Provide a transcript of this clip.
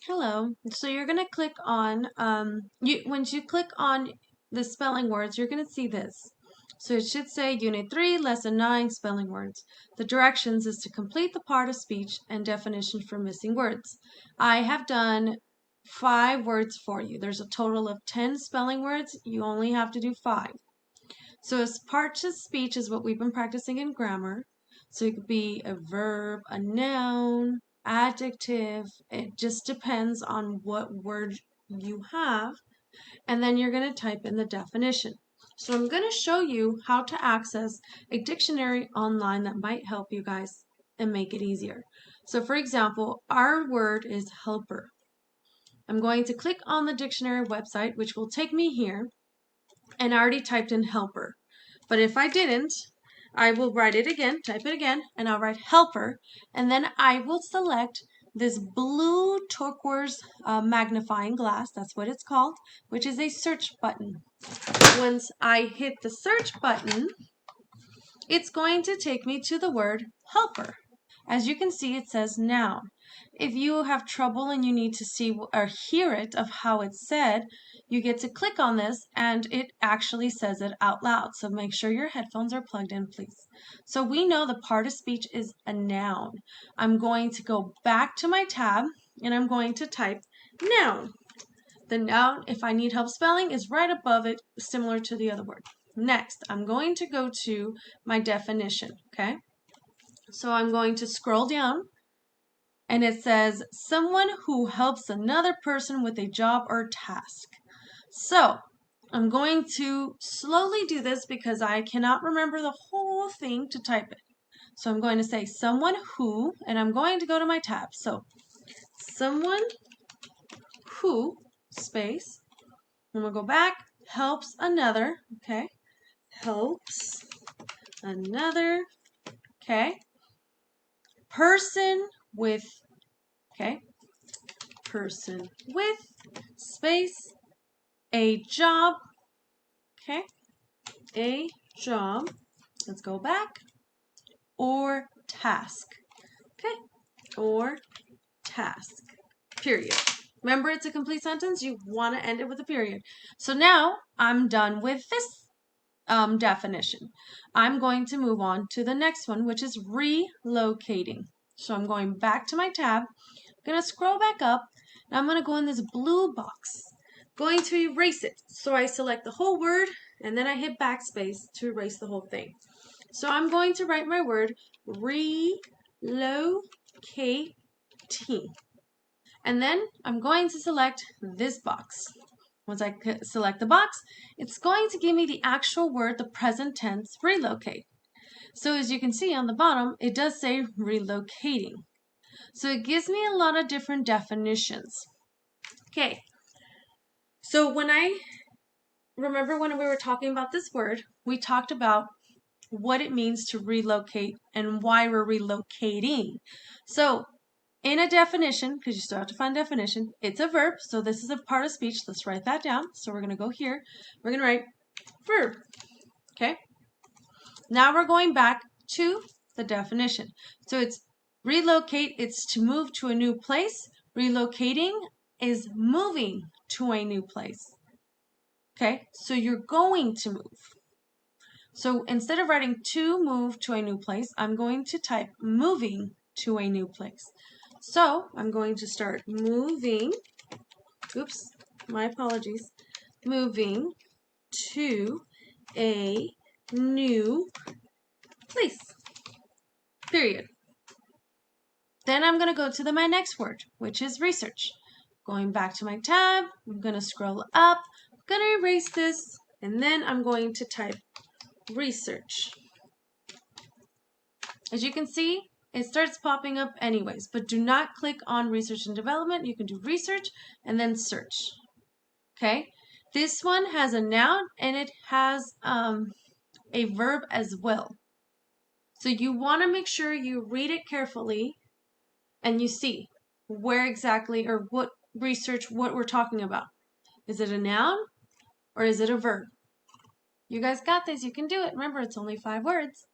Hello. So you're gonna click on once you click on the spelling words, you're gonna see this. So it should say Unit 3, Lesson 9, Spelling Words. The directions is to complete the part of speech and definition for missing words. I have done 5 words for you. There's a total of 10 spelling words. You only have to do 5. So as part of speech is what we've been practicing in grammar. So it could be a verb, a noun, adjective. It just depends on what word you have. And then you're going to type in the definition. So I'm going to show you how to access a dictionary online that might help you guys and make it easier. So for example, our word is helper. I'm going to click on the dictionary website, which will take me here, and I already typed in helper. But if I didn't, I will write it again, type it again, and I'll write helper, and then I will select this blue turquoise magnifying glass, that's what it's called, which is a search button. Once I hit the search button, it's going to take me to the word helper. As you can see, it says noun. If you have trouble and you need to see or hear it of how it's said, you get to click on this and it actually says it out loud. So make sure your headphones are plugged in, please. So we know the part of speech is a noun. I'm going to go back to my tab and I'm going to type noun. The noun, if I need help spelling, is right above it, similar to the other word. Next, I'm going to go to my definition, okay? So I'm going to scroll down and it says someone who helps another person with a job or task. So I'm going to slowly do this because I cannot remember the whole thing to type it. So I'm going to say someone who, and I'm going to go to my tab. So someone who, space, and we'll go back, helps another, okay? Helps another, okay? Person with, okay? Person with, space, a job, okay? A job, let's go back, or task, okay? Or task, period. Remember, it's a complete sentence. You want to end it with a period. So now I'm done with this definition. I'm going to move on to the next one, which is relocating. So I'm going back to my tab. I'm going to scroll back up. And I'm going to go in this blue box. Going to erase it. So I select the whole word and then I hit backspace to erase the whole thing. So I'm going to write my word relocating. And then I'm going to select this box. Once I select the box, it's going to give me the actual word, the present tense, relocate. So as you can see on the bottom, it does say relocating. So it gives me a lot of different definitions. Okay, so remember when we were talking about this word, we talked about what it means to relocate and why we're relocating. So in a definition, because you still have to find definition, it's a verb. So this is a part of speech. Let's write that down. So we're going to go here. We're going to write verb. Okay. Now we're going back to the definition. So it's relocate. It's to move to a new place. Relocating is moving to a new place. Okay. So you're going to move. So instead of writing to move to a new place, I'm going to type moving to a new place. So I'm going to start moving, oops, my apologies, moving to a new place, period. Then I'm going to go to my next word, which is research. Going back to my tab, I'm going to scroll up, I'm going to erase this, and then I'm going to type research. As you can see, it starts popping up anyways, but do not click on research and development. You can do research and then search. Okay, this one has a noun and it has a verb as well. So you want to make sure you read it carefully and you see where exactly or what research, what we're talking about. Is it a noun or is it a verb? You guys got this. You can do it. Remember, it's only 5 words.